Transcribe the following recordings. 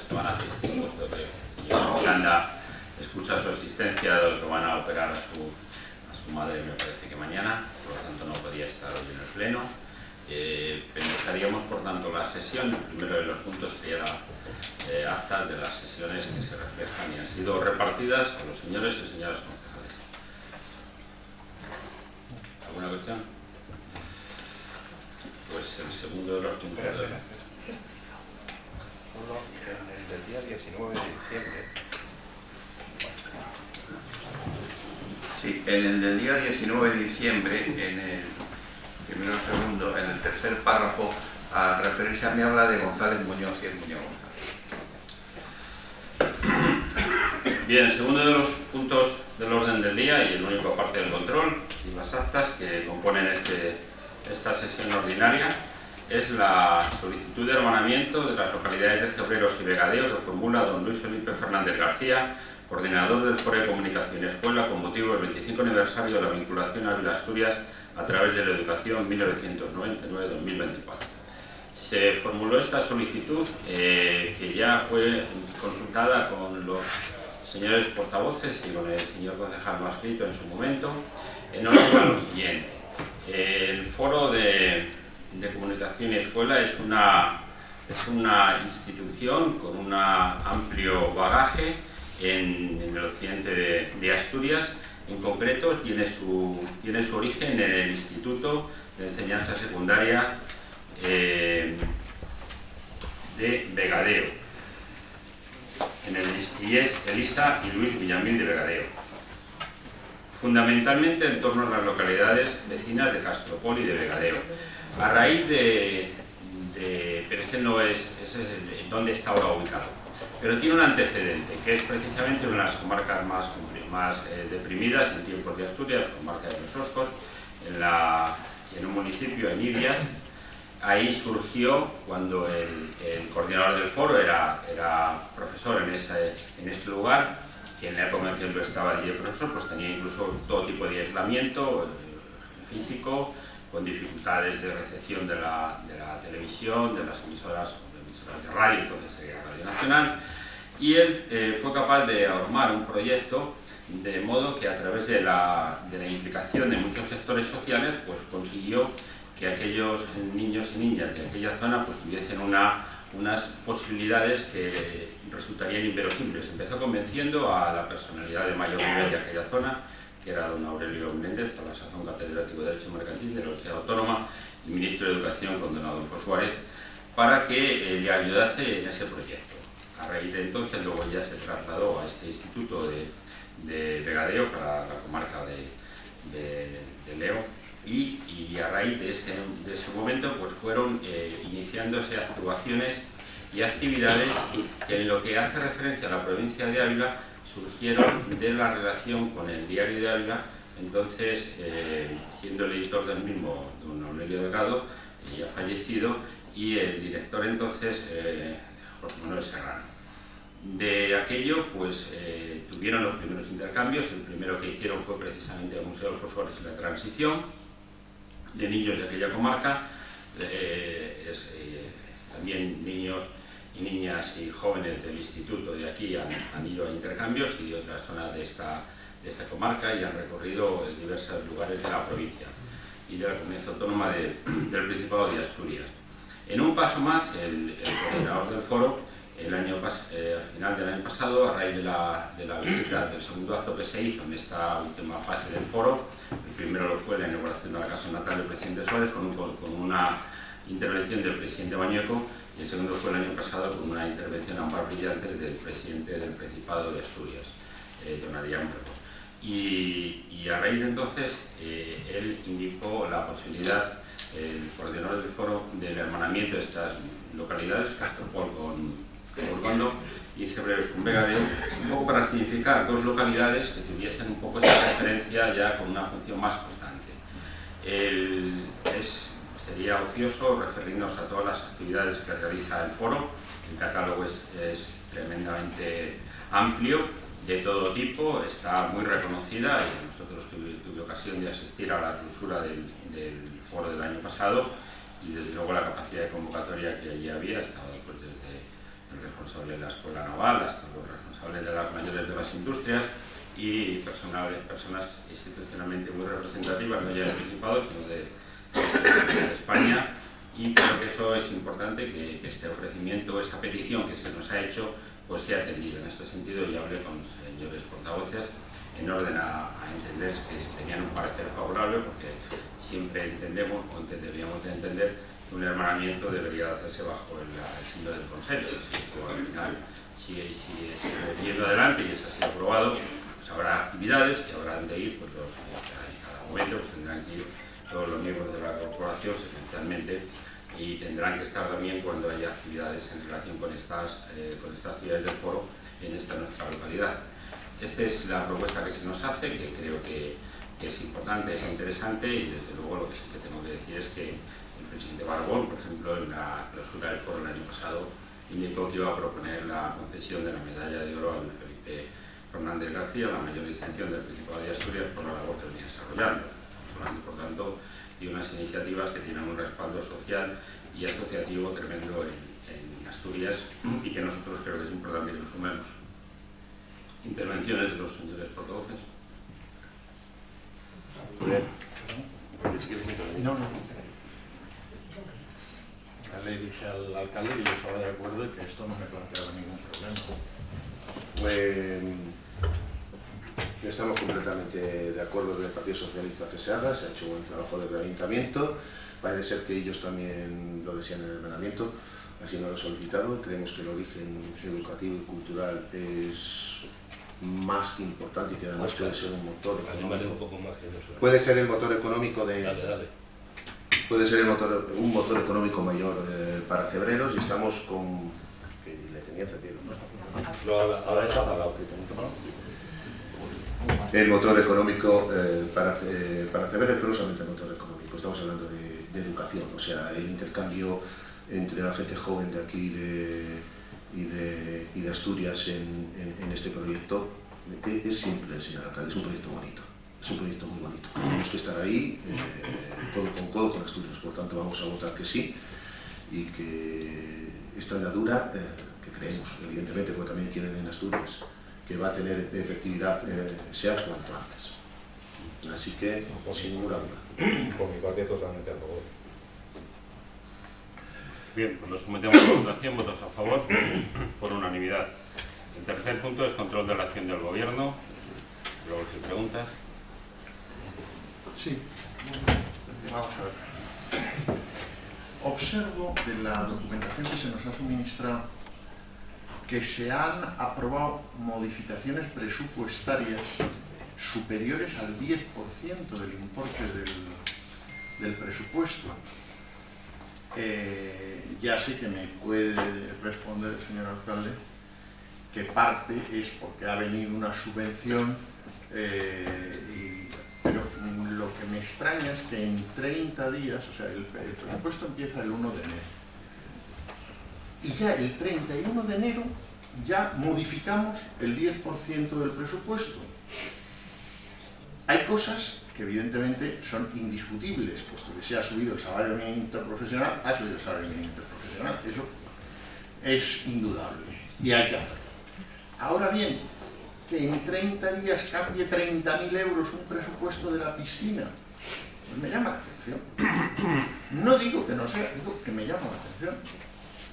que van a asistir, puesto que el señor Miranda excusa su asistencia, dado que van a operar a su madre, me parece que mañana, por lo tanto no podía estar hoy en el pleno. Empezaríamos, por tanto, la sesión. El primero de los puntos sería la actas de las sesiones que se reflejan y han sido repartidas a los señores y señoras concejales. ¿Alguna cuestión? Pues el segundo de los puntos. Uno en el del día 19 de diciembre. Sí, en el del día 19 de diciembre, en el primero o segundo, en el tercer párrafo, al referirse a mí habla de González Muñoz y el Muñoz González. Bien, el segundo de los puntos del orden del día y el único parte del control y las actas que componen esta sesión ordinaria es la solicitud de hermanamiento de las localidades de Cebreros y Vegadeo que formula don Luis Felipe Fernández García, coordinador del Foro de Comunicación Escuela, con motivo del 25 aniversario de la vinculación a Ávila Asturias a través de la educación 1999-2024. Se formuló esta solicitud que ya fue consultada con los señores portavoces y con el señor concejal Mascrito en su momento, en orden a lo siguiente. El Foro de Comunicación y Escuela es una institución con un amplio bagaje en el occidente de Asturias. En concreto tiene su origen en el Instituto de Enseñanza Secundaria de Vegadeo, y es Elisa y Luis Villamil de Vegadeo, fundamentalmente en torno a las localidades vecinas de Castropol y de Vegadeo. A raíz pero ese no es donde está ahora ubicado, pero tiene un antecedente, que es precisamente una de las comarcas más deprimidas en tiempos de Asturias, comarca de los Oscos, en un municipio, en Ibias. Ahí surgió cuando el coordinador del foro era profesor en ese lugar, que en la época en que él estaba allí el profesor, pues tenía incluso todo tipo de aislamiento físico, con dificultades de recepción de la televisión, de las emisoras de radio, entonces sería Radio Nacional, y él fue capaz de armar un proyecto de modo que a través de la implicación de muchos sectores sociales pues consiguió que aquellos niños y niñas de aquella zona pues tuviesen unas posibilidades que resultarían inverosímiles. Empezó convenciendo a la personalidad de mayor nivel de aquella zona, que era don Aurelio Menéndez, a la sazón catedrático de Derecho Mercantil de la Universidad Autónoma y ministro de Educación con don Adolfo Suárez, para que le ayudase en ese proyecto. A raíz de entonces luego ya se trasladó a este instituto de Vegadeo para la comarca de Leo, y a raíz de ese momento pues fueron iniciándose actuaciones y actividades que en lo que hace referencia a la provincia de Ávila surgieron de la relación con el Diario de Ávila. Entonces, siendo el editor del mismo don Aurelio Delgado, ya fallecido, y el director entonces José Manuel Serrano. De aquello pues tuvieron los primeros intercambios. El primero que hicieron fue precisamente el Museo Adolfo Suárez y la Transición de niños de aquella comarca. También niños y niñas y jóvenes del instituto de aquí han ido a intercambios y de otras zonas de esta comarca, y han recorrido diversos lugares de la provincia y de la comunidad autónoma del Principado de Asturias. En un paso más, el coordinador del foro, al final del año pasado, a raíz de la visita del segundo acto que se hizo en esta última fase del foro, el primero lo fue la inauguración de la casa natal del presidente Suárez con una intervención del presidente Bañueco, y el segundo fue el año pasado con una intervención ampar brillante del presidente del Principado de Asturias, don Adrián Prevost. Y a raíz de entonces él indicó la posibilidad, el coordinador del foro, del hermanamiento de estas localidades, Castropol con Urgondo y Cebreros con Vegadeo, un poco para significar dos localidades que tuviesen un poco esa referencia ya con una función más constante. Sería ocioso referirnos a todas las actividades que realiza el foro. El catálogo es tremendamente amplio, de todo tipo, está muy reconocida. Nosotros tuve ocasión de asistir a la clausura del foro del año pasado, y desde luego la capacidad de convocatoria que allí había estaba pues, desde el responsable de la Escuela Naval, hasta los responsables de las mayores de las industrias y personas institucionalmente muy representativas, no ya del Principado, sino de España. Y creo que eso es importante, que este ofrecimiento, esta petición que se nos ha hecho, pues sea atendido. En este sentido, yo hablé con los señores portavoces en orden a entender que tenían un parecer favorable, porque siempre entendemos, o deberíamos de entender, que un hermanamiento debería hacerse bajo el signo del consenso. Si esto al final sigue yendo adelante y eso ha sido aprobado, pues habrá actividades que habrán de ir, pues en cada momento pues tendrán que ir todos los miembros de la corporación, esencialmente, y tendrán que estar también cuando haya actividades en relación con estas actividades del foro en esta nuestra localidad. Esta es la propuesta que se nos hace, que creo que es importante, es interesante, y desde luego lo que sí que tengo que decir es que el presidente Barbón, por ejemplo, en la clausura del foro el año pasado, indicó que iba a proponer la concesión de la medalla de oro a Luis Felipe Fernández García, la mayor distinción del Principado de Asturias, por la labor que venía desarrollando. Por tanto, y unas iniciativas que tienen un respaldo social y asociativo tremendo en Asturias, y que nosotros creo que es importante que nos sumemos. Intervenciones de los señores portavoces. No. Ya le dije al alcalde que yo estaba de acuerdo y que esto no me planteaba ningún problema. Estamos completamente de acuerdo con el Partido Socialista que se haga, se ha hecho un buen trabajo del ayuntamiento, parece ser que ellos también lo desean en el hermanamiento, así no lo he solicitado. Creemos que el origen educativo y cultural es más que importante y que además puede ser un motor económico. Puede ser el motor económico puede ser un motor económico mayor para Cebreros, y estamos con... que le tenía encendido, ¿no? Ahora está apagado. El motor económico para Cebreros, pero no solamente el motor económico, estamos hablando de educación, o sea, el intercambio entre la gente joven de aquí y de Asturias en este proyecto es simple, señor alcalde, es un proyecto bonito, es un proyecto muy bonito. Tenemos que estar ahí codo con codo con Asturias, por tanto vamos a votar que sí, y que esta andadura, que creemos, evidentemente, porque también quieren en Asturias, que va a tener efectividad sea cuanto antes. Así que, sin ninguna duda. Por mi parte, totalmente a favor. Bien, pues lo sometemos a votación, votos a favor, por unanimidad. El tercer punto es control de la acción del Gobierno. Luego, si preguntas. Sí, vamos a ver. Observo de la documentación que se nos ha suministrado que se han aprobado modificaciones presupuestarias superiores al 10% del importe del presupuesto. Ya sé que me puede responder el señor alcalde que parte es porque ha venido una subvención, pero lo que me extraña es que en 30 días, o sea, el presupuesto empieza el 1 de enero, y ya el 31 de enero ya modificamos el 10% del presupuesto. Hay cosas que evidentemente son indiscutibles, puesto que se ha subido el salario mínimo interprofesional, ha subido el salario mínimo interprofesional, eso es indudable y hay que hacerlo. Ahora bien, que en 30 días cambie 30.000 euros un presupuesto de la piscina, pues me llama la atención. No digo que no sea, digo que me llama la atención.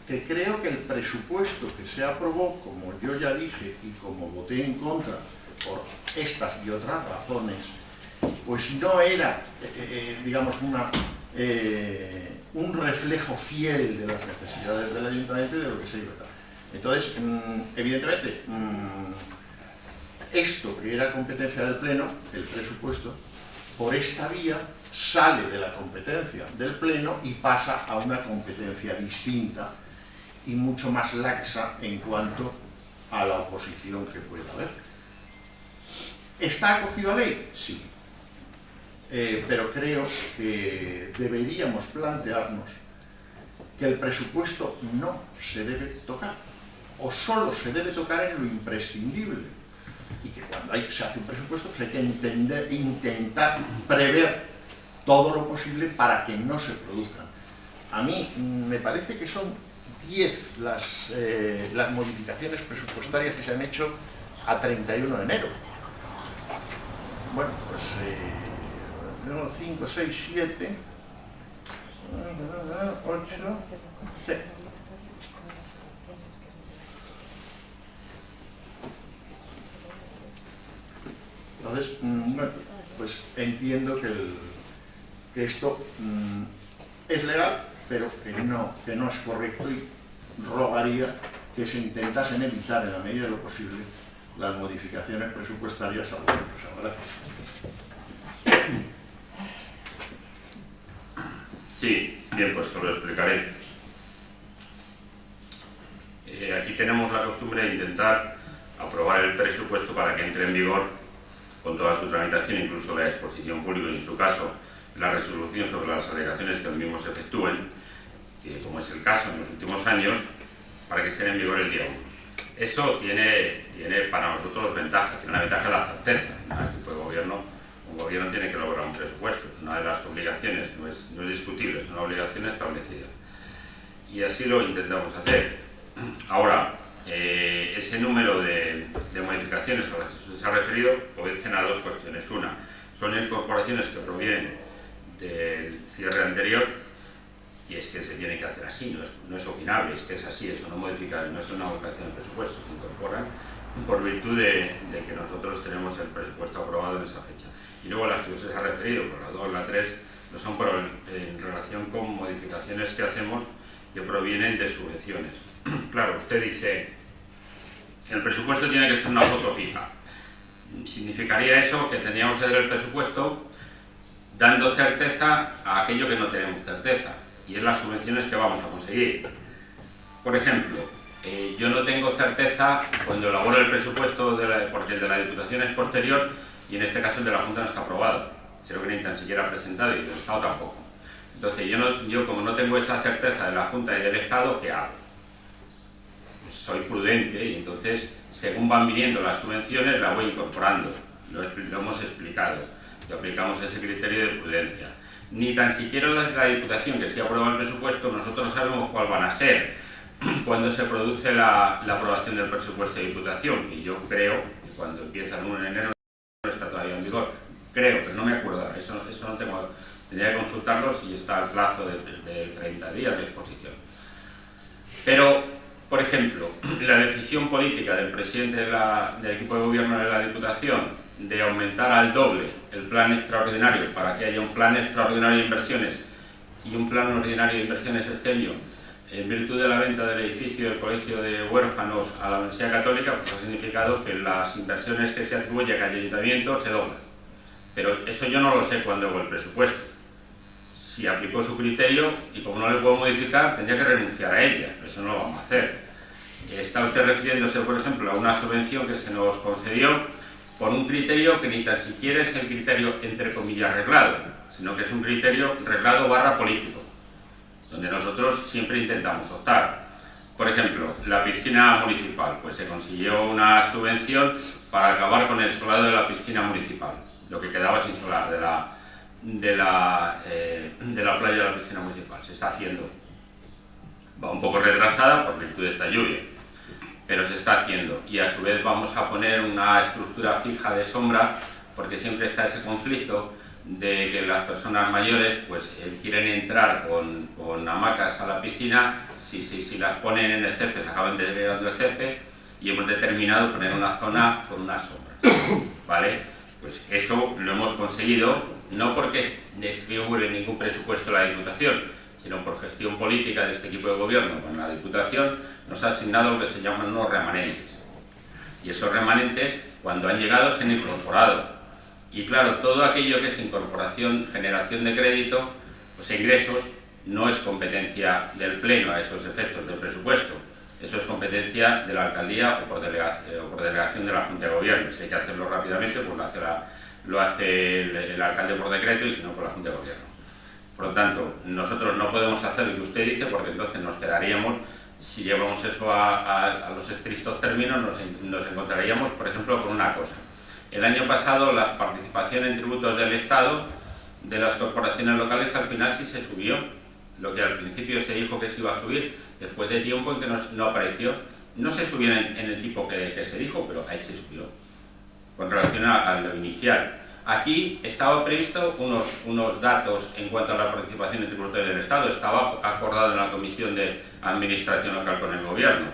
Que creo que el presupuesto que se aprobó, como yo ya dije, y como voté en contra por estas y otras razones, pues no era, digamos, un reflejo fiel de las necesidades del ayuntamiento y de lo que se iba a dar. Entonces, evidentemente, esto que era competencia del Pleno, el presupuesto, por esta vía sale de la competencia del Pleno y pasa a una competencia distinta y mucho más laxa en cuanto a la oposición que pueda haber. ¿Está acogido a ley? Sí. Pero creo que deberíamos plantearnos que el presupuesto no se debe tocar, o solo se debe tocar en lo imprescindible, y que cuando se hace un presupuesto pues hay que intentar prever todo lo posible para que no se produzcan. A mí me parece que son 10 las modificaciones presupuestarias que se han hecho a 31 de enero. Bueno, pues 5, 6, 7, 8, sí. Entonces, bueno, pues entiendo que esto es legal, pero que no es correcto, y rogaría que se intentasen evitar en la medida de lo posible las modificaciones presupuestarias al gobierno. Gracias. Sí, bien, pues se lo explicaré. Aquí tenemos la costumbre de intentar aprobar el presupuesto para que entre en vigor con toda su tramitación, incluso la exposición pública y, en su caso, la resolución sobre las alegaciones que los mismos se efectúen, como es el caso en los últimos años, para que estén en vigor el día 1. Eso tiene para nosotros ventajas. Tiene una ventaja de la certeza. Un gobierno tiene que elaborar un presupuesto. Es una de las obligaciones, no es discutible, es una obligación establecida. Y así lo intentamos hacer. Ahora, ese número de modificaciones a las que usted se ha referido obedecen a dos cuestiones. Una, son incorporaciones que provienen del cierre anterior, y es que se tiene que hacer así, no es opinable, es que es así, eso no es una modificación del presupuesto, se incorporan por virtud de que nosotros tenemos el presupuesto aprobado en esa fecha. Y luego las que usted se ha referido, por la 2, la 3, no son en relación con modificaciones que hacemos que provienen de subvenciones. Claro, usted dice, el presupuesto tiene que ser una foto fija. Significaría eso que tendríamos que hacer el presupuesto dando certeza a aquello que no tenemos certeza, y es las subvenciones que vamos a conseguir. Por ejemplo, yo no tengo certeza cuando elaboro el presupuesto, porque el de la Diputación es posterior, y en este caso el de la Junta no está aprobado. Creo que ni tan siquiera presentado, y del Estado tampoco. Entonces, yo como no tengo esa certeza de la Junta y del Estado, ¿qué hago? Pues soy prudente, y entonces, según van viniendo las subvenciones, las voy incorporando. Lo hemos explicado, y aplicamos ese criterio de prudencia. Ni tan siquiera las de la Diputación, que sí aprueba el presupuesto, nosotros sabemos cuál van a ser cuando se produce la aprobación del presupuesto de Diputación, y yo creo que cuando empieza el 1 de enero no está todavía en vigor. Creo, pero no me acuerdo, eso no tengo, tendría que consultarlo si está al plazo de 30 días de exposición. Pero, por ejemplo, la decisión política del presidente del equipo de gobierno de la Diputación de aumentar al doble el plan extraordinario para que haya un plan extraordinario de inversiones y un plan ordinario de inversiones este año, en virtud de la venta del edificio del Colegio de Huérfanos a la Universidad Católica, pues ha significado que las inversiones que se atribuyen al ayuntamiento se doblan. Pero eso yo no lo sé cuando hago el presupuesto. Si aplicó su criterio, y como no le puedo modificar, tendría que renunciar a ella. Eso no lo vamos a hacer. Está usted refiriéndose, por ejemplo, a una subvención que se nos concedió por un criterio que ni tan siquiera es el criterio, entre comillas, reglado, sino que es un criterio reglado / político, donde nosotros siempre intentamos optar. Por ejemplo, la piscina municipal, pues se consiguió una subvención para acabar con el solado de la piscina municipal, lo que quedaba sin solar de la playa de la piscina municipal. Se está haciendo. Va un poco retrasada por virtud de esta lluvia, pero se está haciendo, y a su vez vamos a poner una estructura fija de sombra, porque siempre está ese conflicto de que las personas mayores pues quieren entrar con hamacas a la piscina, si las ponen en el césped acaban deteriorando el césped, y hemos determinado poner una zona con una sombra, ¿vale? Pues eso lo hemos conseguido, no porque desfigure ningún presupuesto de la Diputación, sino por gestión política de este equipo de gobierno con la Diputación, nos ha asignado lo que se llaman unos remanentes. Y esos remanentes, cuando han llegado, se han incorporado. Y claro, todo aquello que es incorporación, generación de crédito, pues ingresos, no es competencia del Pleno a esos efectos del presupuesto. Eso es competencia de la Alcaldía o por delegación de la Junta de Gobierno. Si hay que hacerlo rápidamente, pues lo hace el alcalde por decreto, y si no, por la Junta de Gobierno. Por lo tanto, nosotros no podemos hacer lo que usted dice, porque entonces nos quedaríamos, si llevamos eso a los estrictos términos, nos encontraríamos, por ejemplo, con una cosa. El año pasado, las participaciones en tributos del Estado, de las corporaciones locales, al final sí se subió, Lo que al principio se dijo que se iba a subir, después de tiempo en que no apareció, no se subió en el tipo que se dijo, pero ahí se subió, con relación a lo inicial. Aquí estaba previsto unos datos en cuanto a la participación en tributaria del Estado, estaba acordado en la Comisión de Administración Local con el Gobierno,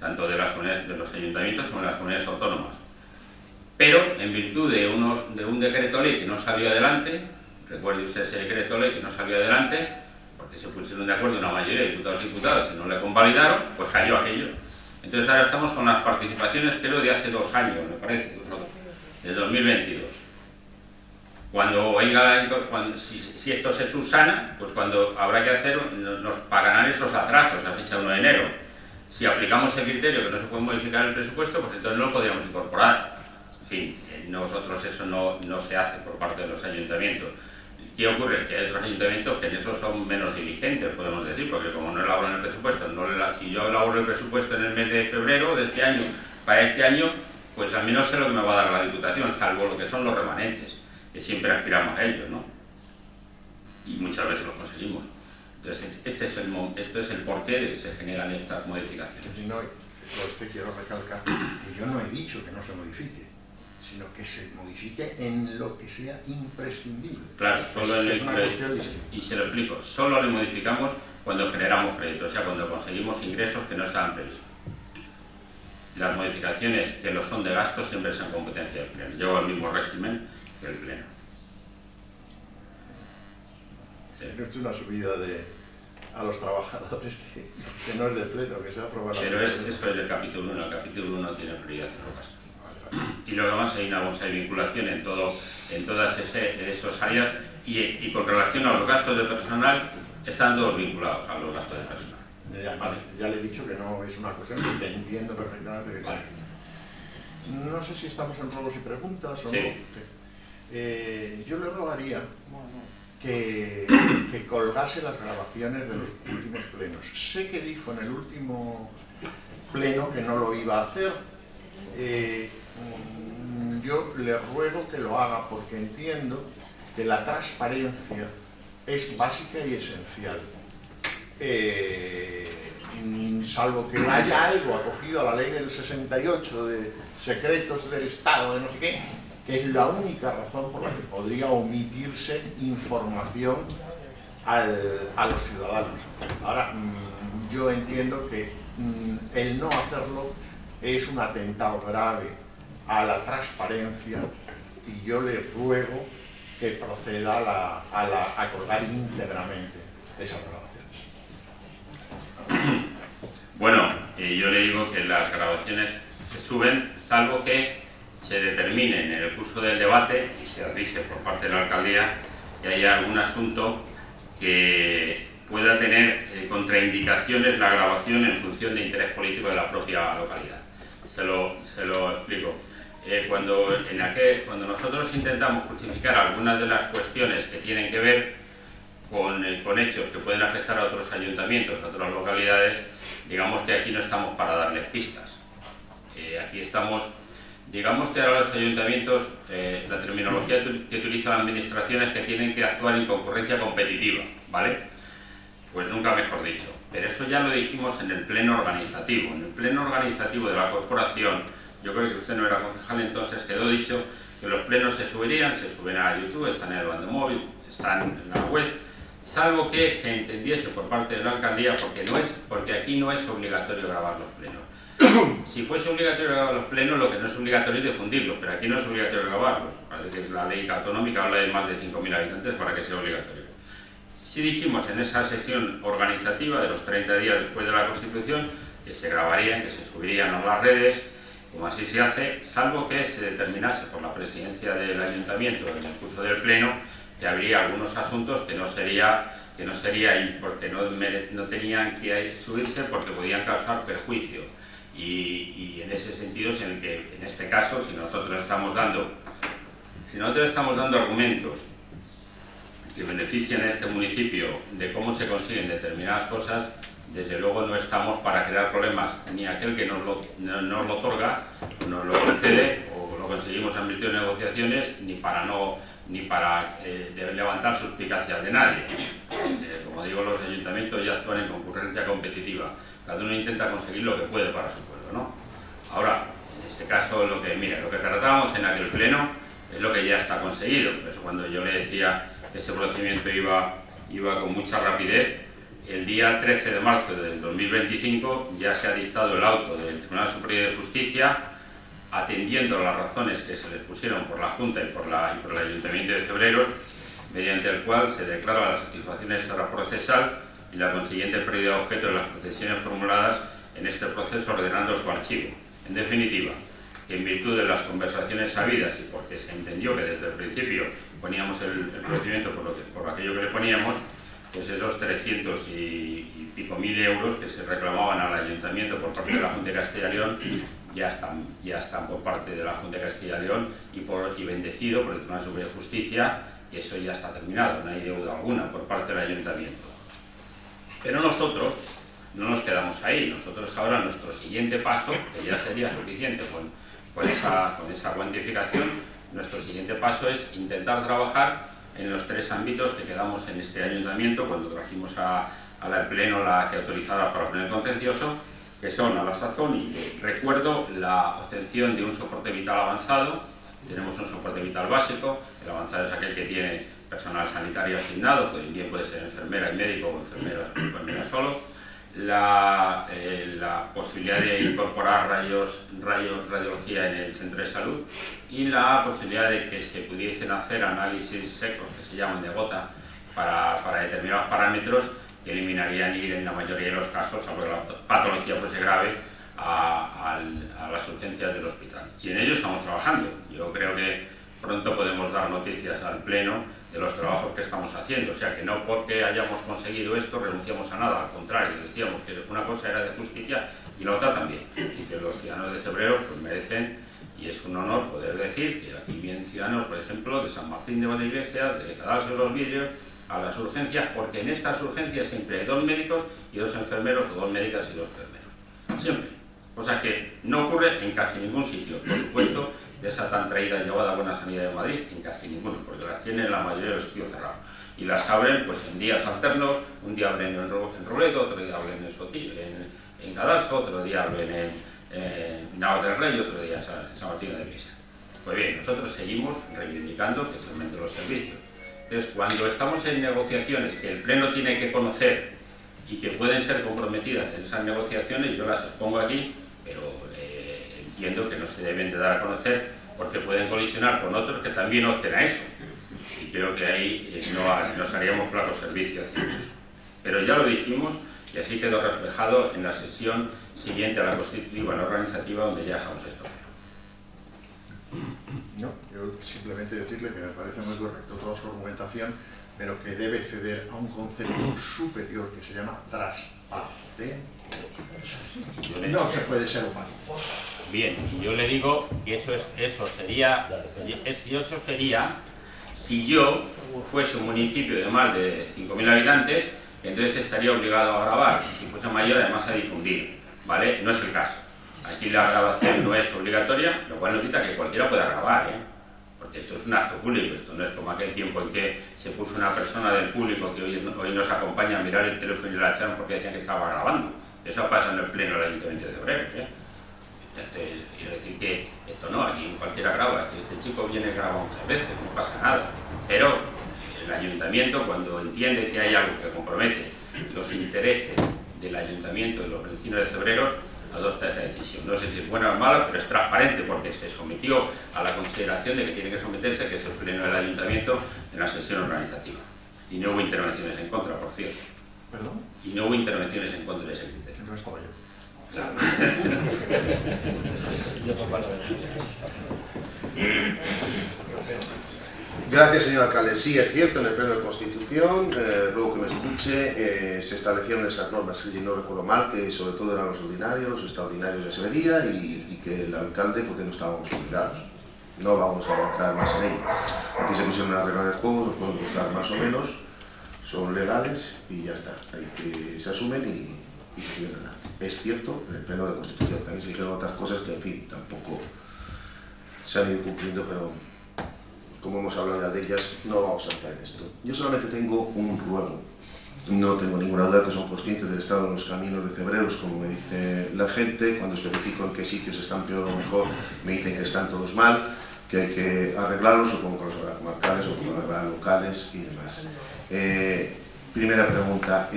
tanto de los ayuntamientos como de las comunidades autónomas. Pero, en virtud de un decreto ley que no salió adelante, recuerde usted ese decreto ley que no salió adelante, porque se pusieron de acuerdo una mayoría de diputados y diputadas y no le convalidaron, pues cayó aquello. Entonces ahora estamos con las participaciones, creo, de hace 2 años, me parece, de 2022. Si esto se subsana, pues cuando habrá que hacer, nos pagarán esos atrasos a fecha 1 de enero. Si aplicamos el criterio que no se puede modificar el presupuesto, pues entonces no lo podríamos incorporar. En fin, nosotros eso no se hace por parte de los ayuntamientos. ¿Qué ocurre? Que hay otros ayuntamientos que en eso son menos diligentes, podemos decir, porque como no elaboran el presupuesto, si yo elaboro el presupuesto en el mes de febrero de este año, para este año, pues al menos sé lo que me va a dar la Diputación, salvo lo que son los remanentes, que siempre aspiramos a ellos, ¿no? Y muchas veces lo conseguimos. Entonces, este es el porqué de que se generan estas modificaciones. Y no, quiero recalcar que yo no he dicho que no se modifique, sino que se modifique en lo que sea imprescindible. Claro, solo es una cuestión distinta. Y se lo explico, solo le modificamos cuando generamos crédito, o sea, cuando conseguimos ingresos que no estaban previstos. Las modificaciones que lo son de gasto siempre son competencia del Pleno. Llevo el mismo régimen que el Pleno. Sí. Es una subida a los trabajadores que no es del Pleno, que se ha aprobado. Pero eso es del capítulo 1, el capítulo 1 tiene prioridad en los gastos. Y luego además hay una bolsa de vinculación en todas esas áreas y con relación a los gastos de personal están todos vinculados a los gastos de personal. Ya le he dicho que no es una cuestión que entiendo perfectamente que vale. No sé si estamos en ruegos y preguntas o sí. No. Yo le rogaría que colgase las grabaciones de los últimos plenos. Sé que dijo en el último pleno que no lo iba a hacer. Yo le ruego que lo haga porque entiendo que la transparencia es básica y esencial. Salvo que haya algo acogido a la ley del 68 de secretos del Estado, de no sé qué, que es la única razón por la que podría omitirse información a los ciudadanos. Ahora, yo entiendo que el no hacerlo es un atentado grave a la transparencia y yo le ruego que proceda a colgar íntegramente esas grabaciones. Bueno, yo le digo que las grabaciones se suben, salvo que se determine en el curso del debate y se avise por parte de la alcaldía que haya algún asunto que pueda tener contraindicaciones la grabación en función de interés político de la propia localidad. Se lo explico. Cuando nosotros intentamos justificar algunas de las cuestiones que tienen que ver con hechos que pueden afectar a otros ayuntamientos, a otras localidades, digamos que aquí no estamos para darles pistas. Aquí estamos, digamos que ahora los ayuntamientos, la terminología que utilizan las administraciones que tienen que actuar en concurrencia competitiva, ¿vale? Pues nunca mejor dicho. Pero eso ya lo dijimos en el pleno organizativo. En el pleno organizativo de la corporación, yo creo que usted no era concejal, entonces quedó dicho que los plenos se suben a YouTube, están en el bando móvil, están en la web, salvo que se entendiese por parte de la alcaldía, porque aquí no es obligatorio grabar los plenos. Si fuese obligatorio grabar los plenos, lo que no es obligatorio es difundirlos, pero aquí no es obligatorio grabarlos. Parece que la ley autonómica habla de más de 5.000 habitantes para que sea obligatorio. Sí dijimos en esa sección organizativa de los 30 días después de la Constitución que se grabarían, que se subirían a las redes, como así se hace, salvo que se determinase por la presidencia del ayuntamiento en el curso del pleno que habría algunos asuntos que no porque no tenían que subirse porque podían causar perjuicio. Y en ese sentido es en el que, en este caso, si nosotros estamos dando argumentos que benefician a este municipio de cómo se consiguen determinadas cosas, desde luego no estamos para crear problemas, ni aquel que nos lo otorga, nos lo concede o lo conseguimos en virtud de negociaciones, ni para levantar suspicacias de nadie. Como digo, los ayuntamientos partidos ya actúan en concurrencia competitiva. Cada uno intenta conseguir lo que puede para su pueblo, ¿no? Ahora, en este caso, lo que tratábamos en aquel pleno es lo que ya está conseguido. Por eso cuando yo le decía que ese procedimiento iba con mucha rapidez, el día 13 de marzo del 2025 ya se ha dictado el auto del Tribunal Superior de Justicia, atendiendo las razones que se les pusieron por la Junta y por el Ayuntamiento de Cebreros, mediante el cual se declara la satisfacción extraprocesal y la consiguiente pérdida de objeto de las pretensiones formuladas en este proceso, ordenando su archivo. En definitiva, que en virtud de las conversaciones sabidas y porque se entendió que desde el principio poníamos el procedimiento por aquello que le poníamos, pues esos 300 y pico mil euros que se reclamaban al Ayuntamiento por parte de la Junta de Castilla y León ya están por parte de la Junta de Castilla y León y bendecido por el Tribunal Superior de Justicia, y eso ya está terminado, no hay deuda alguna por parte del Ayuntamiento. Pero nosotros no nos quedamos ahí. Nosotros ahora nuestro siguiente paso, que ya sería suficiente con esa cuantificación, nuestro siguiente paso es intentar trabajar en los 3 ámbitos que quedamos en este Ayuntamiento cuando trajimos al Pleno la que autorizara para el Pleno contencioso, que son a la sazón, y recuerdo, la obtención de un soporte vital avanzado. Tenemos un soporte vital básico, el avanzado es aquel que tiene personal sanitario asignado, que bien puede ser enfermera y médico o enfermera solo. La posibilidad de incorporar radiología en el centro de salud y la posibilidad de que se pudiesen hacer análisis secos, que se llaman de gota, para determinados parámetros que eliminarían ir en la mayoría de los casos, salvo que la patología fuese grave, a las urgencias del hospital. Y en ello estamos trabajando. Yo creo que pronto podemos dar noticias al Pleno de los trabajos que estamos haciendo. O sea, que no porque hayamos conseguido esto renunciamos a nada, al contrario, decíamos que una cosa era de justicia y la otra también. Y que los ciudadanos de Cebreros pues merecen, y es un honor poder decir que aquí vienen ciudadanos, por ejemplo, de San Martín de Valdeiglesias, de Cadalso de los Vidrios, a las urgencias, porque en estas urgencias siempre hay 2 médicos y 2 enfermeros, o 2 médicas y 2 enfermeros. Siempre. Cosa que no ocurre en casi ningún sitio. Por supuesto, de esa tan traída y llevada buena sanidad de Madrid, en casi ninguno, porque las tienen en la mayoría de los sitios cerrados. Y las abren pues en días alternos, un día abren en Robledo, otro día abren en Cadalso, otro día abren en Navas del Rey, otro día en San Martín de Valdeiglesias. Pues bien, nosotros seguimos reivindicando que se aumenten los servicios. Entonces, cuando estamos en negociaciones que el Pleno tiene que conocer y que pueden ser comprometidas en esas negociaciones, yo las expongo aquí, pero entiendo que no se deben de dar a conocer porque pueden colisionar con otros que también opten a eso. Y creo que ahí nos haríamos flaco servicio haciendo eso. Pero ya lo dijimos y así quedó reflejado en la sesión siguiente a la constitutiva, a la organizativa, donde ya dejamos esto. No, yo simplemente decirle que me parece muy correcto toda su argumentación, pero que debe ceder a un concepto superior que se llama transparencia. No se puede ser humano. Bien, y yo le digo que eso sería si yo fuese un municipio de más de 5.000 habitantes, entonces estaría obligado a grabar, y si fuese mayor además a difundir, ¿vale? No es el caso. Aquí la grabación no es obligatoria, lo cual no quita que cualquiera pueda grabar, porque esto es un acto público, esto no es como aquel tiempo en que se puso una persona del público que hoy nos acompaña a mirar el teléfono y la echaron porque decían que estaba grabando. Eso pasa en el Pleno del Ayuntamiento de Cebreros. Quiero decir que esto no, aquí cualquiera graba, que este chico viene y graba muchas veces, no pasa nada. Pero el Ayuntamiento, cuando entiende que hay algo que compromete los intereses del Ayuntamiento y los vecinos de Cebreros, adopta esa decisión. No sé si es buena o mala, pero es transparente porque se sometió a la consideración de que tiene que someterse, que es el Pleno del Ayuntamiento, en la sesión organizativa. Y no hubo intervenciones en contra, por cierto. ¿Perdón? Y no hubo intervenciones en contra de ese criterio. No estaba yo. Claro. Gracias, señor alcalde. Sí, es cierto, en el Pleno de Constitución, ruego que me escuche, se establecieron esas normas, si no recuerdo mal, que sobre todo eran los ordinarios, los extraordinarios de Severía y que el alcalde, porque no estábamos obligados. No vamos a entrar más en ello. Aquí se pusieron una regla del juego, nos pueden gustar más o menos, son legales y ya está. Hay que se asumen y se siguen adelante. Es cierto, en el Pleno de Constitución también se dijeron otras cosas que, en fin, tampoco se han ido cumpliendo, pero como hemos hablado ya de ellas, no vamos a entrar en esto. Yo solamente tengo un ruego No tengo ninguna duda que son conscientes del estado de los caminos de Cebreros, como me dice la gente. Cuando especifico en qué sitios están peor o mejor, me dicen que están todos mal, que hay que arreglarlos, supongo con los comarcales o con los locales y demás. Primera pregunta,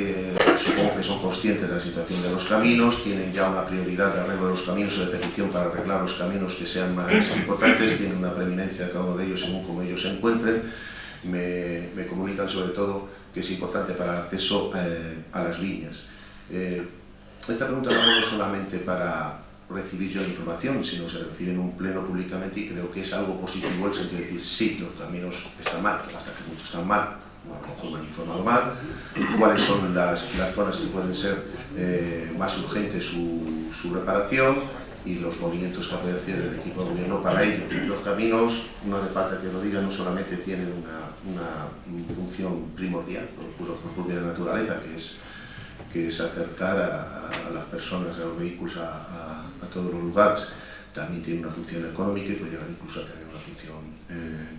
supongo que son conscientes de la situación de los caminos, tienen ya una prioridad de arreglo de los caminos o de petición para arreglar los caminos que sean más importantes, tienen una preeminencia de cada uno de ellos según como ellos se encuentren. Me comunican sobre todo que es importante para el acceso a las líneas. Esta pregunta no es solamente para recibir yo la información, sino se recibe en un pleno públicamente y creo que es algo positivo el sentido de decir sí, los caminos están mal, hasta que muchos están mal, a lo mejor me han informado mal, cuáles son las zonas que pueden ser más urgentes su reparación y los movimientos que puede hacer el equipo de gobierno para ello. Los caminos, no hace falta que lo diga, no solamente tienen una función primordial, por la naturaleza, que es acercar a las personas, a los vehículos, a todos los lugares. También tiene una función económica y puede llegar incluso a tener una función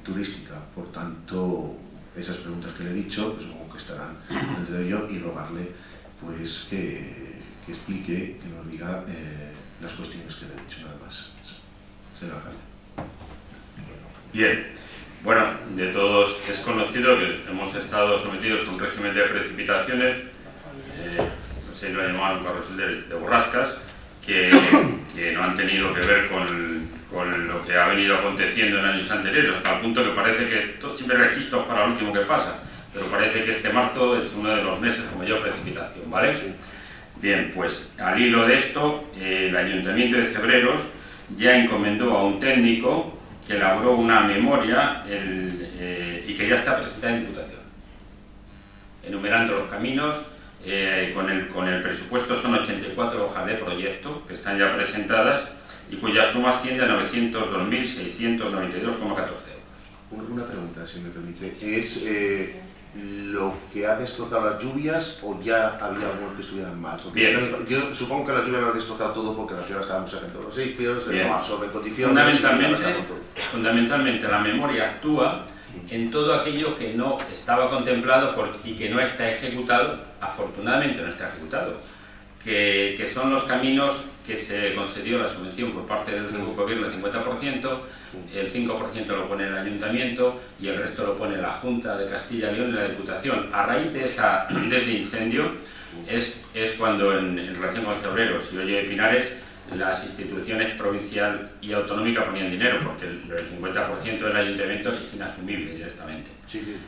turística. Por tanto, esas preguntas que le he dicho, pues supongo que estarán dentro de ello, y rogarle pues que explique, que nos diga las cuestiones que le he dicho, nada más. Señor alcalde. Bien, bueno, de todos es conocido que hemos estado sometidos a un régimen de precipitaciones, no sé, lo llamaban carrusel de borrascas, que no han tenido que ver con lo que ha venido aconteciendo en años anteriores, hasta el punto que parece que siempre hay registros para lo último que pasa, pero parece que este marzo es uno de los meses con mayor precipitación, ¿vale? Bien, pues al hilo de esto, el Ayuntamiento de Cebreros ya encomendó a un técnico que elaboró una memoria y que ya está presentada en Diputación, enumerando los caminos. Con el presupuesto son 84 hojas de proyecto que están ya presentadas y cuya suma asciende a 902.692,14 euros. Una pregunta, si me permite. ¿Es lo que ha destrozado las lluvias o ya había algunos que estuvieran mal? Porque yo supongo que las lluvias lo han destrozado todo porque la tierra estaba muy seca en todos los sitios, no absorbe condiciones. Fundamentalmente la memoria actúa en todo aquello que no estaba contemplado y que no está ejecutado, afortunadamente no está ejecutado, que son los caminos que se concedió la subvención por parte del gobierno del 50%, el 5% lo pone el ayuntamiento y el resto lo pone la Junta de Castilla y León y la Diputación. A raíz de ese incendio es cuando en relación con Cebreros y Olle de Pinares las instituciones provincial y autonómica ponían dinero, porque el 50% del ayuntamiento es inasumible directamente.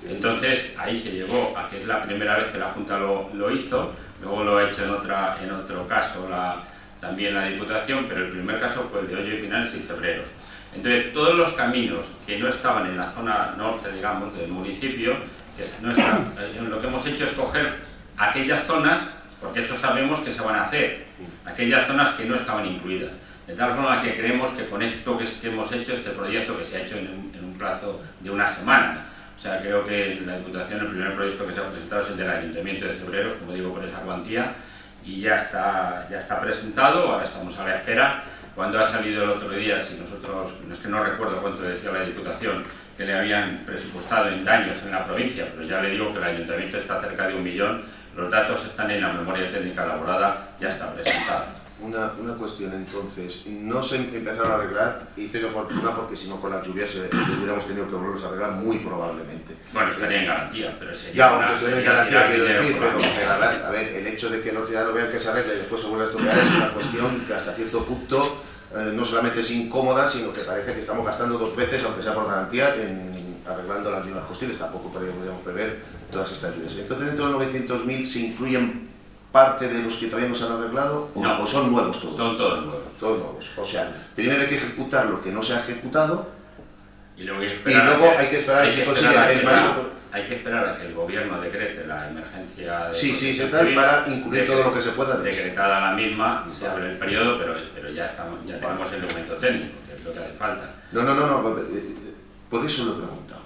Entonces ahí se llegó a que es la primera vez que la Junta lo hizo, luego lo ha hecho en otro caso también la Diputación, pero el primer caso fue el de Olle de Pinares y Cebreros. Entonces todos los caminos que no estaban en la zona norte, digamos, del municipio, lo que hemos hecho es coger aquellas zonas, porque eso sabemos que se van a hacer, aquellas zonas que no estaban incluidas. De tal forma que creemos que con esto que hemos hecho, este proyecto que se ha hecho en un plazo de una semana, o sea, creo que la Diputación, el primer proyecto que se ha presentado es el del Ayuntamiento de Cebreros, como digo, por esa cuantía, y ya está presentado. Ahora estamos a la espera. Cuando ha salido el otro día, si nosotros, es que no recuerdo cuánto decía la Diputación, que le habían presupuestado en daños en la provincia, pero ya le digo que el Ayuntamiento está cerca de 1 millón, los datos están en la memoria técnica elaborada, ya está presentada. Una cuestión entonces, no se empezaron a arreglar, y tengo fortuna porque si no con las lluvias hubiéramos tenido que volverlos a arreglar muy probablemente. Bueno, estaría en garantía, pero sería ya, aunque estaría en garantía, quiero decir, pero a ver, el hecho de que los ciudadanos vean que se arregla y después se vuelve a estropear es una cuestión que hasta cierto punto no solamente es incómoda, sino que parece que estamos gastando 2 veces, aunque sea por garantía, en arreglando las mismas cuestiones. Tampoco podríamos prever todas estas lluvias. Entonces, dentro de los 900.000 se incluyen parte de los que todavía no se han arreglado, no, o son nuevos todos. Son todos nuevos. Todos nuevos. O sea, primero hay que ejecutar lo que no se ha ejecutado y luego hay que esperar a que esperar a que el gobierno decrete la emergencia para incluir todo lo que se pueda. Decretada la misma, se abre el periodo, pero ya tenemos el documento técnico, que es lo que hace falta. No, por eso lo he preguntado.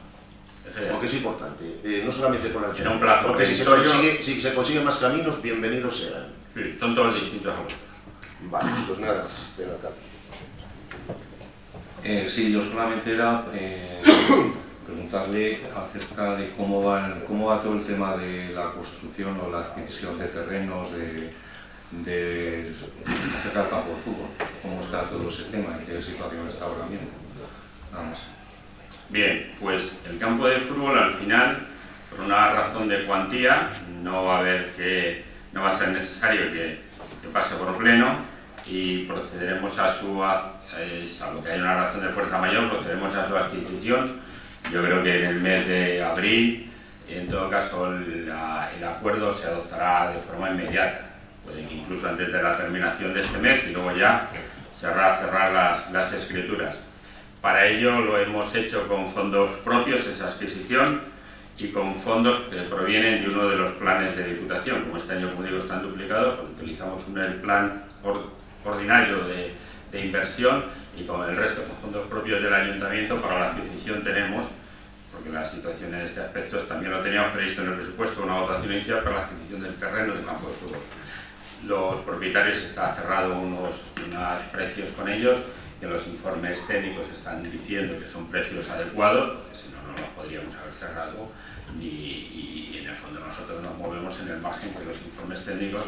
Porque es importante, no solamente por la ayuda, porque si se consiguen más caminos, bienvenidos serán. Sí, son todos distintos a vosotros. Vale, pues nada más, pero acá. Sí, yo solamente era preguntarle acerca de cómo va todo el tema de la construcción o la adquisición de terrenos acerca del campo de fútbol. ¿Cómo está todo ese tema y qué situación está ahora mismo? Nada más. Bien, pues el campo de fútbol al final, por una razón de cuantía, no va a ser necesario que pase por pleno y procederemos salvo que haya una razón de fuerza mayor, procederemos a su adquisición. Yo creo que en el mes de abril, en todo caso, el acuerdo se adoptará de forma inmediata. Puede que incluso antes de la terminación de este mes y luego ya cerrar las escrituras. Para ello lo hemos hecho con fondos propios, esa adquisición, y con fondos que provienen de uno de los planes de Diputación. Como este año, como digo, están duplicados, pues utilizamos el plan ordinario de inversión y con el resto, con fondos propios del Ayuntamiento, para la adquisición tenemos, porque la situación en este aspecto también lo teníamos previsto en el presupuesto, una dotación inicial para la adquisición del terreno del campo de fútbol. Los propietarios están cerrado unos precios con ellos, que los informes técnicos están diciendo que son precios adecuados, porque si no, no los podríamos haber cerrado, y en el fondo nosotros nos movemos en el margen que los informes técnicos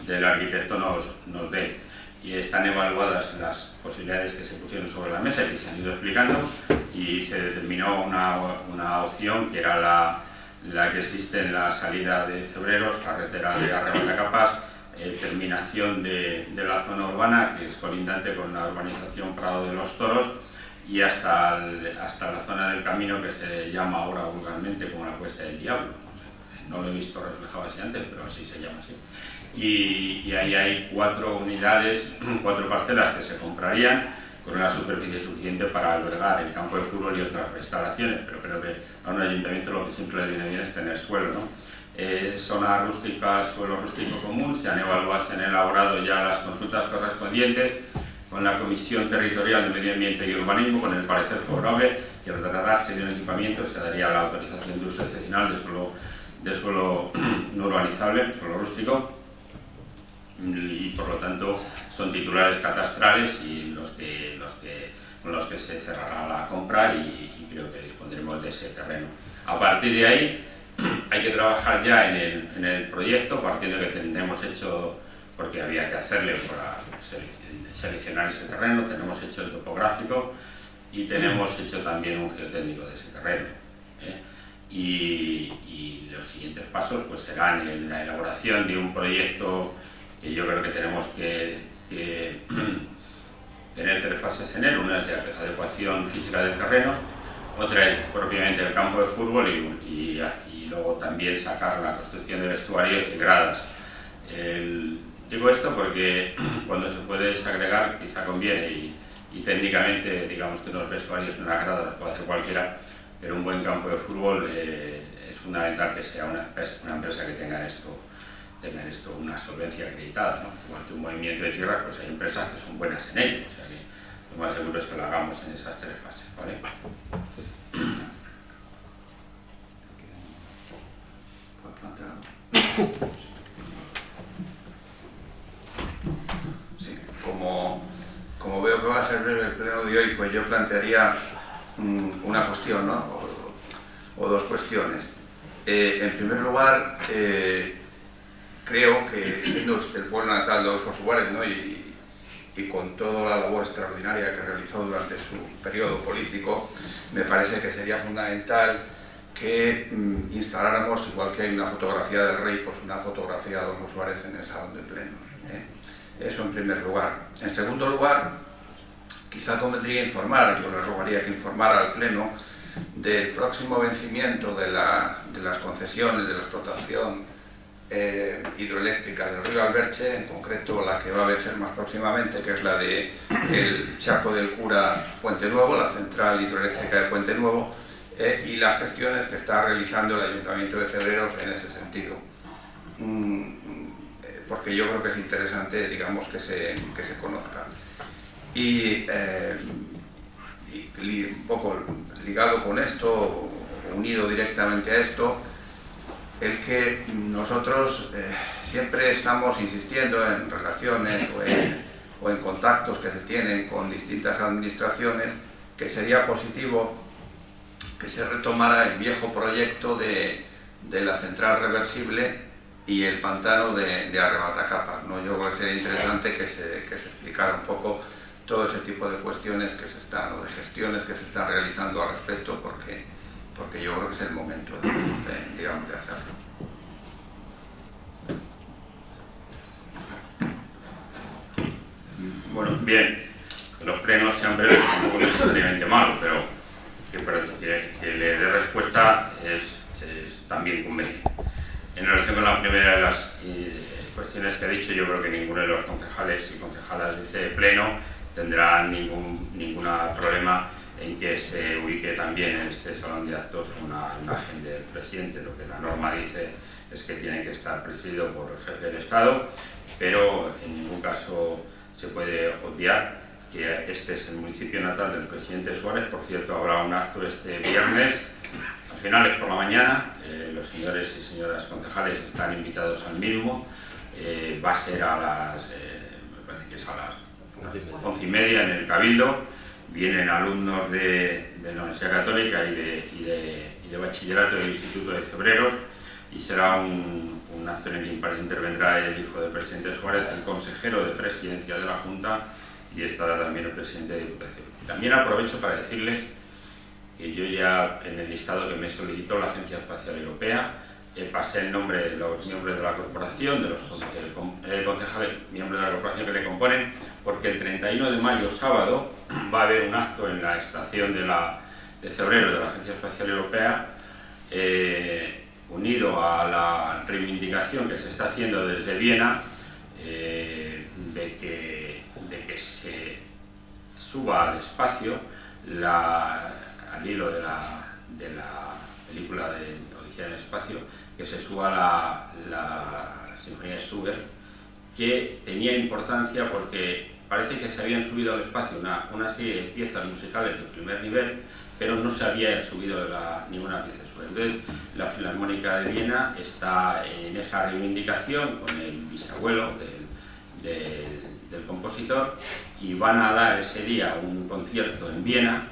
del arquitecto nos den. Y están evaluadas las posibilidades que se pusieron sobre la mesa y que se han ido explicando, y se determinó una opción que era la que existe en la salida de Cebreros, carretera de Arrebata-Capás, terminación de la zona urbana, que es colindante con la urbanización Prado de los Toros, y hasta la zona del camino que se llama ahora vulgarmente como la Cuesta del Diablo. No lo he visto reflejado así antes, pero así se llama así. Y ahí hay 4 unidades, 4 parcelas que se comprarían con una superficie suficiente para albergar el campo de fútbol y otras instalaciones, pero creo que a un ayuntamiento lo que siempre le viene bien es tener suelo, ¿no? Zona rústica, suelo rústico común, se han elaborado ya las consultas correspondientes con la Comisión Territorial de Medio Ambiente y Urbanismo, con el parecer favorable, y al tratarse de un equipamiento se daría la autorización de uso excepcional de suelo no urbanizable, suelo rústico, y por lo tanto son titulares catastrales y con los que se cerrará la compra, y creo que dispondremos de ese terreno. A partir de ahí hay que trabajar ya en el proyecto, partiendo de que tenemos hecho, porque había que hacerle para seleccionar ese terreno, tenemos hecho el topográfico y tenemos hecho también un geotécnico de ese terreno. Y los siguientes pasos pues serán en la elaboración de un proyecto que yo creo que tenemos que tener 3 fases en él. Una es de adecuación física del terreno, otra es propiamente el campo de fútbol y luego también sacar la construcción de vestuarios y gradas. Digo esto porque cuando se puede desagregar quizá conviene, y técnicamente digamos que unos vestuarios y una grada los puede hacer cualquiera, pero un buen campo de fútbol es fundamental que sea una empresa que tenga esto una solvencia acreditada, ¿no? Igual que un movimiento de tierras, pues hay empresas que son buenas en ello, o sea que lo más seguro es que lo hagamos en esas 3 fases, ¿vale? Sí, como veo que va a ser breve el pleno de hoy, pues yo plantearía una cuestión, ¿no? O 2 cuestiones. En primer lugar, creo que siendo el pueblo natal de Adolfo Suárez, ¿no? y con toda la labor extraordinaria que realizó durante su periodo político, me parece que sería fundamental que instaláramos, igual que hay una fotografía del rey, pues una fotografía de Adolfo Suárez en el salón de plenos. Eso en primer lugar. En segundo lugar, quizá convendría informar, yo le rogaría que informara al pleno del próximo vencimiento de las concesiones de la explotación hidroeléctrica del río Alberche, en concreto la que va a vencer más próximamente, que es la de el Chaco del Cura Puente Nuevo, la central hidroeléctrica de Puente Nuevo, y las gestiones que está realizando el Ayuntamiento de Cebreros en ese sentido. Porque yo creo que es interesante, digamos, que se conozca. Y un poco ligado con esto, unido directamente a esto, el que nosotros siempre estamos insistiendo en relaciones o en contactos que se tienen con distintas administraciones, que sería positivo que se retomara el viejo proyecto de la central reversible y el pantano de Arrebatacapas, ¿no? Yo creo que sería interesante que se explicara un poco todo ese tipo de cuestiones que se están, o de gestiones que se están realizando al respecto, porque yo creo que es el momento digamos, de hacerlo. Bueno, bien, que los plenos sean breves tampoco es necesariamente malo, pero que le dé respuesta es también conveniente. En relación con la primera de las cuestiones que he dicho, yo creo que ninguno de los concejales y concejalas de este pleno tendrá ningún problema en que se ubique también en este salón de actos una imagen del presidente. Lo que la norma dice es que tiene que estar presidido por el jefe del Estado, pero en ningún caso se puede obviar que este es el municipio natal del presidente Suárez. Por cierto, habrá un acto este viernes, al final es por la mañana, los señores y señoras concejales están invitados al mismo, va a ser a las, me parece que es a las 11:30 en el Cabildo. Vienen alumnos de la Universidad Católica y de bachillerato del Instituto de Cebreros, y será un acto en el que intervendrá el hijo del presidente Suárez, el consejero de presidencia de la Junta, y estará también el presidente de Diputación. También aprovecho para decirles que yo ya, en el listado que me solicitó la Agencia Espacial Europea, pasé el nombre de los miembros de la corporación, de los concejales miembros de la corporación que le componen, porque el 31 de mayo, sábado, va a haber un acto en la estación de Cebreros de la Agencia Espacial Europea, unido a la reivindicación que se está haciendo desde Viena, de que se suba al espacio, al hilo de la película de Odisea en el espacio, que se suba la Sinfonía de Schubert, que tenía importancia porque parece que se habían subido al espacio una serie de piezas musicales de primer nivel, pero no se había subido ninguna pieza de Schubert. Entonces, la Filarmónica de Viena está en esa reivindicación con el bisabuelo del compositor, y van a dar ese día un concierto en Viena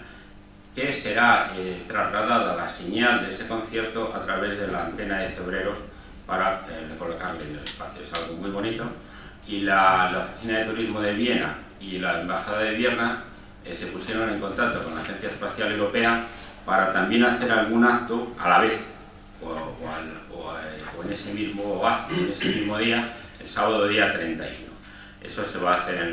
que será trasladada la señal de ese concierto a través de la antena de Cebreros para colocarle en el espacio. Es algo muy bonito, y la Oficina de Turismo de Viena y la Embajada de Viena se pusieron en contacto con la Agencia Espacial Europea para también hacer algún acto a la vez, o en ese mismo acto, en ese mismo día, el sábado día 31. Eso se va a hacer en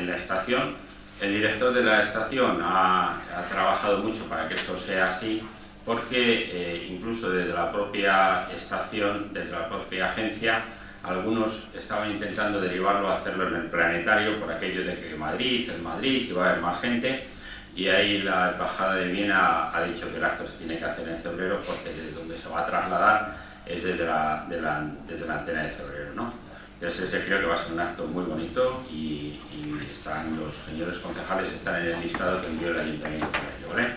la estación. El director de la estación ha trabajado mucho para que esto sea así, porque incluso desde la propia estación, desde la propia agencia, algunos estaban intentando derivarlo a hacerlo en el planetario, por aquello de que Madrid es Madrid y va a haber más gente, y ahí la Embajada de Viena ha dicho que el acto se tiene que hacer en Cebreros, porque desde donde se va a trasladar es desde la antena de Cebreros, ¿no? Entonces ese creo que va a ser un acto muy bonito, y los señores concejales están en el listado que envió el Ayuntamiento para ello, ¿vale?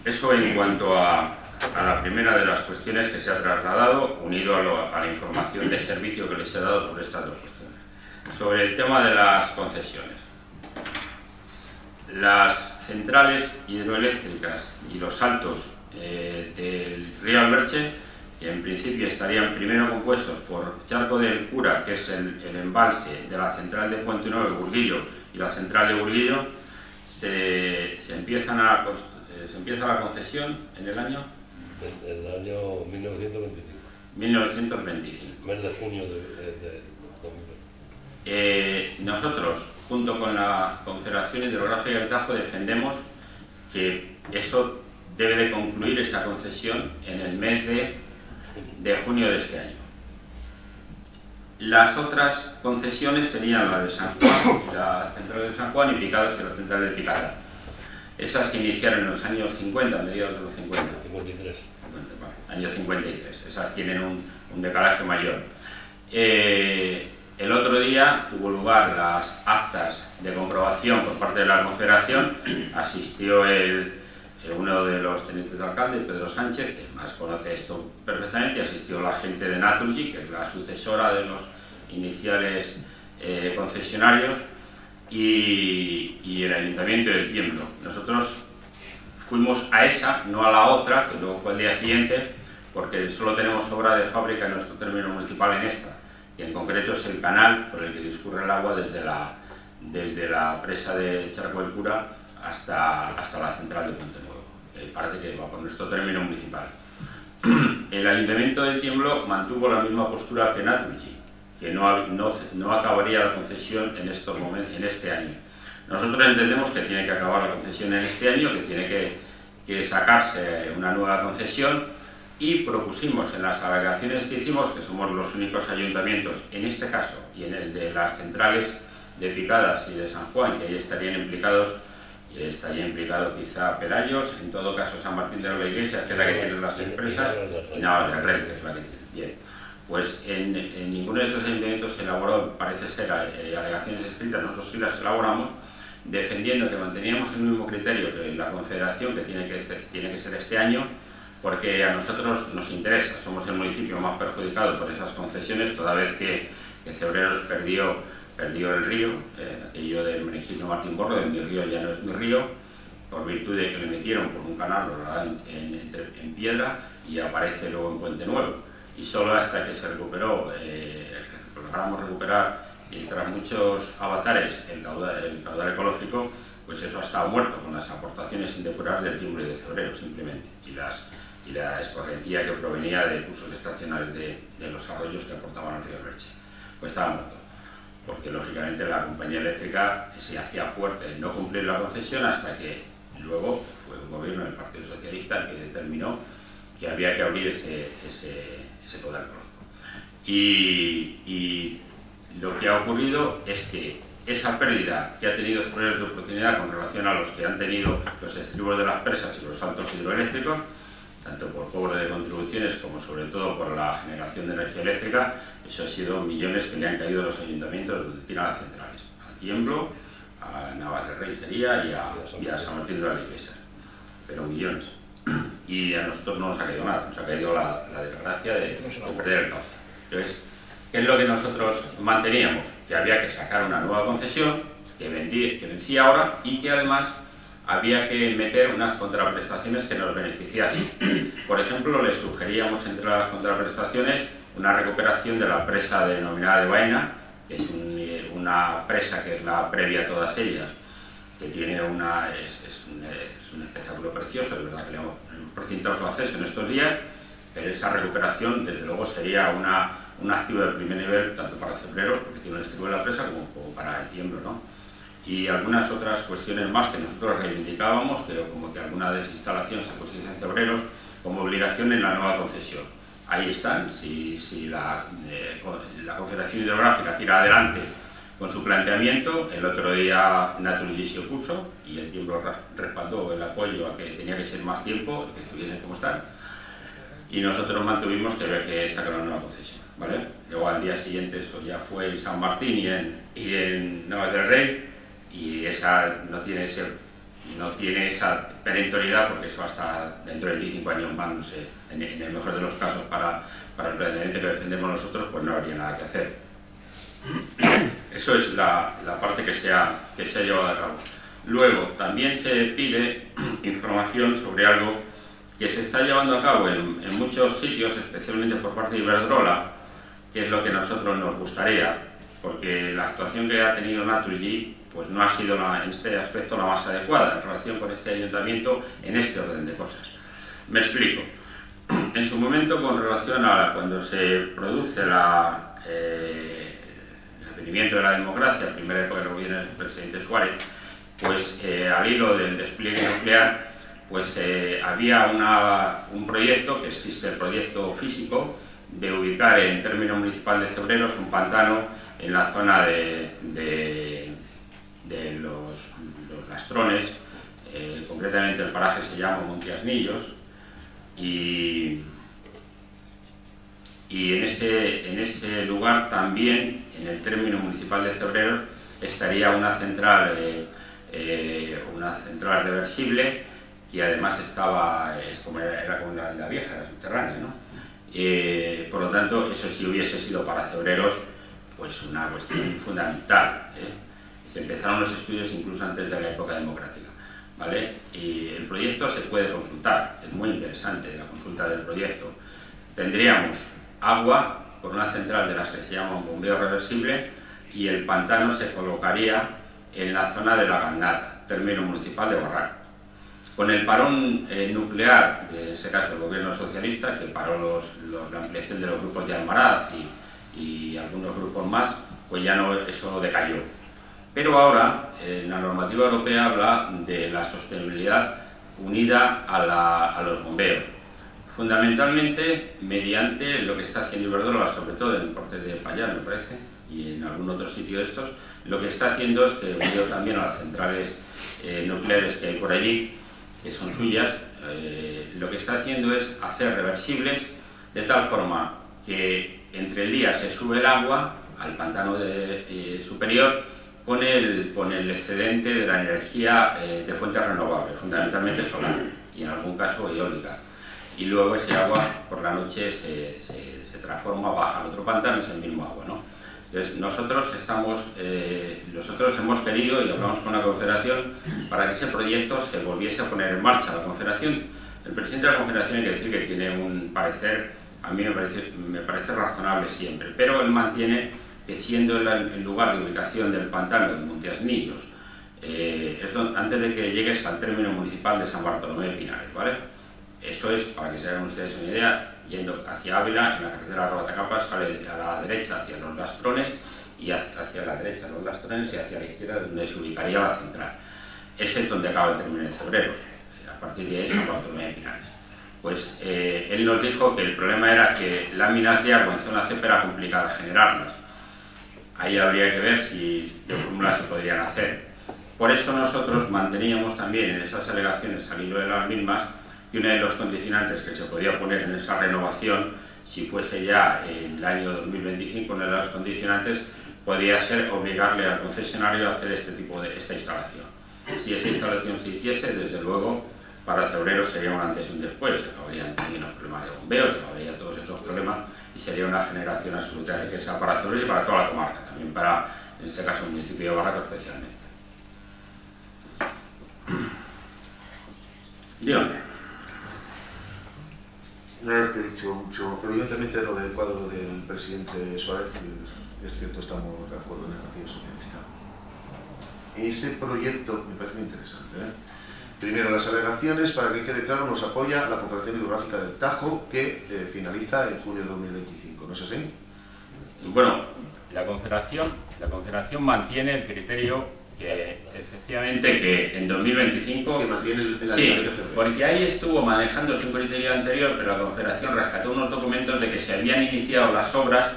Eso en cuanto a la primera de las cuestiones que se ha trasladado, unido a la información de servicio que les he dado sobre estas dos cuestiones. Sobre el tema de las concesiones. Las centrales hidroeléctricas y los saltos del río Alberche, que en principio estarían primero compuestos por Charco del Cura, que es el embalse de la central de Puente Nuevo de Burguillo, y la central de Burguillo, se empieza la concesión en el año 1925. 1925. Mes de junio de 2020. Nosotros, junto con la Confederación Hidrográfica del Tajo, defendemos que eso debe de concluir, esa concesión, en el mes de junio de este año. Las otras concesiones serían la de San Juan, y la central de San Juan, y Picadas, y la central de Picada. Esas se iniciaron en los años 50, mediados de los 50. 53. Año 53. Esas tienen un decalaje mayor. El otro día tuvo lugar las actas de comprobación por parte de la Confederación. Asistió uno de los tenientes de alcalde, Pedro Sánchez, que más conoce esto perfectamente. Asistió la gente de Naturgy, que es la sucesora de los iniciales concesionarios, y el Ayuntamiento del Tiemblo. Nosotros fuimos a esa, no a la otra, que luego fue el día siguiente, porque solo tenemos obra de fábrica en nuestro término municipal en esta, y en concreto es el canal por el que discurre el agua desde la presa de Charco del Cura hasta la central de Puente Nuevo. Parece que va por nuestro término municipal. El Ayuntamiento del Tiemblo mantuvo la misma postura que Naturgy, que no acabaría la concesión en este año. Nosotros entendemos que tiene que acabar la concesión en este año, que tiene que sacarse una nueva concesión, y propusimos en las alegaciones que hicimos, que somos los únicos ayuntamientos en este caso y en el de las centrales de Picadas y de San Juan, que ahí estarían implicados, estaría implicado quizá Perallos, en todo caso San Martín de la Iglesia, que es la que tiene las empresas, y Navas de Rey, que es la que tiene. Bien, pues en ninguno de esos ayuntamientos se elaboró, parece ser, alegaciones escritas. Nosotros sí las elaboramos, defendiendo que manteníamos el mismo criterio que la Confederación, que tiene que ser este año, porque a nosotros nos interesa. Somos el municipio más perjudicado por esas concesiones, toda vez que Cebreros perdió el río, aquello del Menegildo Martín Borro, de mi río ya no es mi río, por virtud de que le metieron por un canal en piedra y aparece luego en Puente Nuevo. Y solo hasta que se recuperó, logramos recuperar, y tras muchos avatares, el caudal ecológico, pues eso ha estado muerto con las aportaciones sin depurar del Tiemblo y de Cebreros simplemente, y la escorrentía que provenía de cursos estacionales de los arroyos que aportaban al río Reche. Pues estaba muerto, porque lógicamente la compañía eléctrica se hacía fuerte en no cumplir la concesión, hasta que luego fue un gobierno del Partido Socialista el que determinó que había que abrir ese caudal ecológico. Y lo que ha ocurrido es que esa pérdida que ha tenido Cebreros de oportunidad con relación a los que han tenido los estribos de las presas y los saltos hidroeléctricos, tanto por cobro de contribuciones como sobre todo por la generación de energía eléctrica, eso ha sido millones que le han caído a los ayuntamientos donde tiran las centrales, a Tiemblo, a Navas de Rey sería, y a San Martín de las Iglesias, pero millones. Y a nosotros no nos ha caído nada, nos ha caído la desgracia de perder el cauce. Entonces, ¿qué es lo que nosotros manteníamos? Que había que sacar una nueva concesión, que vencía ahora, y que además había que meter unas contraprestaciones que nos beneficiasen. Por ejemplo, les sugeríamos entre las contraprestaciones una recuperación de la presa denominada de Baena, que es una presa que es la previa a todas ellas, que tiene es un espectáculo precioso. Es verdad que le hemos precintado su acceso en estos días, pero esa recuperación desde luego sería un activo de primer nivel tanto para Cebreros, porque tiene un estribo de la presa, como para el Tiemblo, ¿no? Y algunas otras cuestiones más que nosotros reivindicábamos, como que alguna desinstalación se pusiese en Cebreros como obligación en la nueva concesión. Ahí están. Si la Confederación Hidrográfica tira adelante con su planteamiento, el otro día Naturgy se opuso y el Tiemblo respaldó el apoyo a que tenía que ser más tiempo, que estuviesen como están, y nosotros mantuvimos que había que sacar una nueva concesión, ¿vale? Luego al día siguiente eso ya fue en San Martín y en Navas del Rey, y esa no tiene esa perentoriedad, porque eso hasta dentro de 25 años más, no sé, en el mejor de los casos para el planteamiento que defendemos nosotros, pues no habría nada que hacer. Eso es la parte que se ha llevado a cabo. Luego también se pide información sobre algo que se está llevando a cabo en muchos sitios, especialmente por parte de Iberdrola, que es lo que a nosotros nos gustaría, porque la actuación que ha tenido Naturgy pues no ha sido en este aspecto la más adecuada en relación con este ayuntamiento en este orden de cosas. Me explico. En su momento, con relación a cuando se produce el advenimiento de la democracia, primera época del gobierno del presidente Suárez, pues al hilo del despliegue nuclear, pues había un proyecto, que existe el proyecto físico, de ubicar en término municipal de Cebreros un pantano en la zona de los Lastrones, concretamente el paraje se llama Montiasnillos, y en ese lugar también, en el término municipal de Cebreros, estaría una central reversible, que además era como la vieja, era subterránea, ¿no? Por lo tanto, eso sí hubiese sido para Cebreros pues una cuestión fundamental, ¿eh? Se empezaron los estudios incluso antes de la época democrática. ¿vale? Y el proyecto se puede consultar, es muy interesante la consulta del proyecto. Tendríamos agua por una central de las que se llama un bombeo reversible y el pantano se colocaría en la zona de la Gangata, término municipal de Barranco. Con el parón nuclear, en ese caso el gobierno socialista, que paró la ampliación de los grupos de Almaraz y algunos grupos más, pues ya no, eso decayó. Pero ahora la normativa europea habla de la sostenibilidad unida a los bombeos, fundamentalmente mediante lo que está haciendo Iberdrola, sobre todo en el Porte de Payán, me parece, y en algún otro sitio de estos. Lo que está haciendo es que, unido también a las centrales nucleares que hay por allí, que son suyas, lo que está haciendo es hacer reversibles de tal forma que entre el día se sube el agua al pantano superior con el excedente de la energía de fuentes renovables, fundamentalmente solar y en algún caso eólica. Y luego ese agua por la noche se transforma, baja al otro pantano, es el mismo agua, ¿no? Entonces nosotros hemos querido, y hablamos con la Confederación, para que ese proyecto se volviese a poner en marcha. La Confederación, el presidente de la Confederación, hay que decir que tiene un parecer, a mí me parece razonable siempre, pero él mantiene que siendo el lugar de ubicación del pantano de Monteasnillos, antes de que llegues al término municipal de San Bartolomé de Pinares, ¿vale? Eso es, para que se hagan ustedes una idea, yendo hacia Ávila, en la carretera Robatacapas, sale a la derecha hacia los Lastrones, y hacia la derecha los Lastrones y hacia la izquierda donde se ubicaría la central. Ese es donde acaba el término de Cebreros, a partir de ahí San Bartolomé de Pinares. Pues él nos dijo que el problema era que láminas de agua en zona CEP era complicado generarlas. Ahí habría que ver si qué fórmulas se podrían hacer. Por eso nosotros manteníamos también en esas alegaciones, al hilo de las mismas, que uno de los condicionantes que se podía poner en esa renovación, si fuese ya en el año 2025, uno de los condicionantes podría ser obligarle al concesionario a hacer esta instalación. Si esa instalación se hiciese, desde luego, para Cebreros sería un antes y un después, se acabarían también los problemas de bombeos, se acabarían todos esos problemas y sería una generación absoluta de riqueza para Cebreros y para toda la comarca, también para, en este caso, el municipio de Barranco especialmente. Dígame. No es que he dicho mucho, evidentemente lo del cuadro del presidente Suárez, es cierto, estamos de acuerdo en el Partido Socialista. Ese proyecto me parece muy interesante, ¿eh? Primero, las alegaciones, para que quede claro, nos apoya la Confederación Hidrográfica del Tajo, que finaliza en junio de 2025, ¿no es así? Bueno, la Confederación mantiene el criterio que efectivamente que en 2025 que mantiene el sí, de febrero. porque ahí estuvo manejándose un criterio anterior, pero la Confederación rescató unos documentos de que se habían iniciado las obras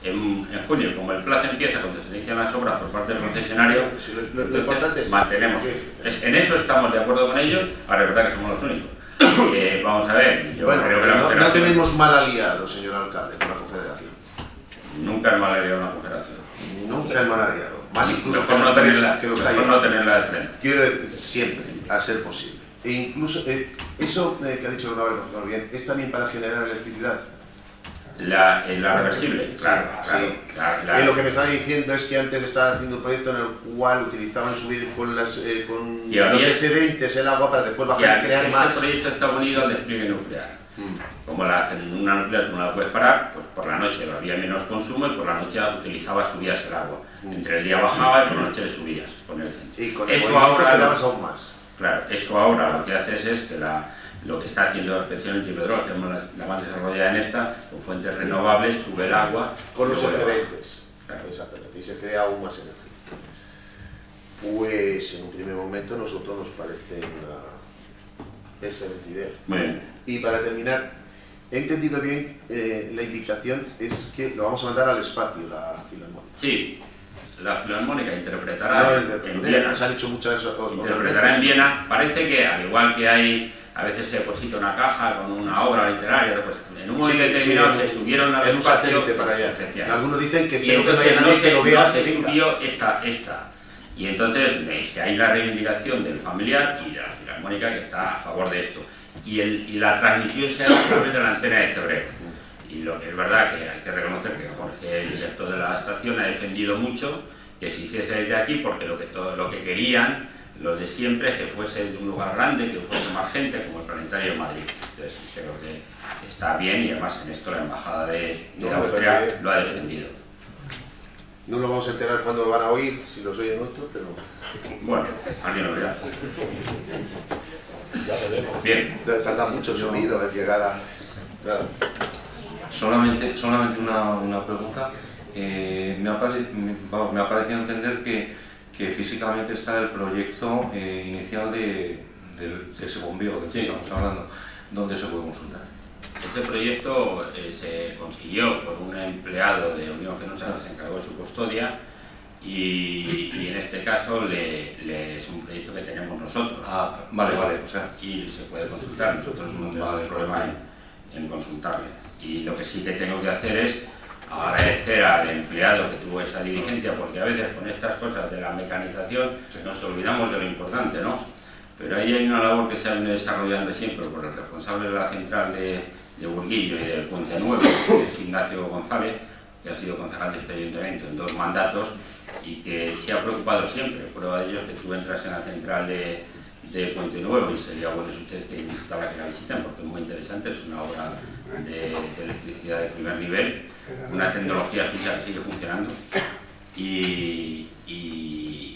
en junio. Como el plazo empieza cuando se inician las obras por parte del concesionario, Sí, lo importante es mantenemos. En eso estamos de acuerdo con ellos. Ahora es verdad que somos los únicos. Vamos a ver, yo Bueno, creo que la no Confederación tenemos mal aliado, señor alcalde, con la Confederación. nunca es mala idea una Confederación. Nunca es mal aliado. Más incluso Mejor con no la empresa que lo está mejor no tenerla de frente. Quiero decir, siempre, a ser posible. E incluso, eso que ha dicho Don Álvaro, bien, es también para generar electricidad. La reversible, claro, Sí. claro. Y lo que me estaba diciendo es que antes estaba haciendo un proyecto en el cual utilizaban subir con los excedentes el agua para después bajar y crear más. Ese proyecto está unido al despliegue nuclear. Como una nuclear tú no la puedes parar, pues por la noche había menos consumo y por la noche subías el agua. Entre el día bajaba y por la noche le subías con el centro. Y con el Eso movimiento ahora quedabas aún más. Claro, eso ahora lo que haces es que lo que está haciendo especialmente Iberdrola, que es la más desarrollada en esta, con fuentes renovables, sube el agua Con los y luego excedentes. Claro. Exactamente. Y se crea aún más energía. Pues en un primer momento a nosotros nos parece una excelente idea. Muy bien. Y para terminar, he entendido bien, la invitación es que lo vamos a mandar al espacio, la Filarmónica. Sí, la Filarmónica interpretará en Viena. Se han hecho muchas Interpretará en Viena. Parece que, al igual que a veces se deposita una caja con una obra literaria, pues en un momento determinado se subieron al en un espacio. satélite para allá. Algunos dicen que Y espero que no entonces haya nadie que lo vea. no se venga. subió esta. Y entonces hay la reivindicación del familiar y de la Filarmónica que está a favor de esto. Y la transmisión se hace a través de la antena de Cebreros. Y lo que es verdad que hay que reconocer que Jorge, el director de la estación, ha defendido mucho que se hiciese desde aquí, porque lo que querían lo de siempre, que fuese de un lugar grande, que fuese más gente, como el Planetario de Madrid. Entonces, creo que está bien y además en esto la Embajada de Austria lo ha defendido. No lo vamos a enterar cuando lo van a oír, si los oyen otros, pero... Bueno, alguien lo verá. Ya veremos. Bien. Tarda mucho el sonido en llegar a... Claro. Solamente una pregunta. Me ha parecido entender que físicamente está el proyecto inicial de ese bombeo del que estamos hablando. ¿Dónde se puede consultar? Ese proyecto se consiguió por un empleado de Unión Fenosa, se encargó de su custodia y en este caso es un proyecto que tenemos nosotros. Ah, vale, o sea... Y se puede consultar, nosotros no tenemos problema en consultarle. Y lo que sí que tengo que hacer es agradecer al empleado que tuvo esa diligencia, porque a veces con estas cosas de la mecanización nos olvidamos de lo importante, ¿no? Pero ahí hay una labor que se ha desarrollando siempre por el responsable de la central de Burguillo y del Puente Nuevo, que es Ignacio González, que ha sido concejal de este ayuntamiento en 2 mandatos y que se ha preocupado siempre. Prueba de ello es que tú entras en la central de Puente Nuevo y sería bueno si ustedes quieren visitarla que la visiten porque es muy interesante, es una obra de electricidad de primer nivel, una tecnología suya que sigue funcionando y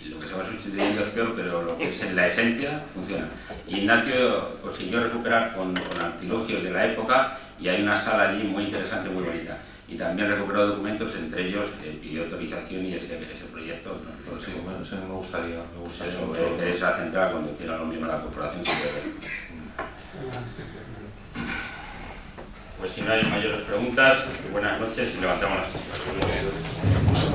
lo que se va sustituyendo es peor, pero lo que es en la esencia funciona. Ignacio consiguió recuperar con artilugios de la época y hay una sala allí muy interesante, muy bonita. Y también recuperó documentos, entre ellos pidió autorización y ese proyecto. Sí, me gustaría Eso, mucho. de esa central, cuando quieran los miembros de la corporación, se puede ver. Pues si no hay mayores preguntas, buenas noches y levantamos las manos.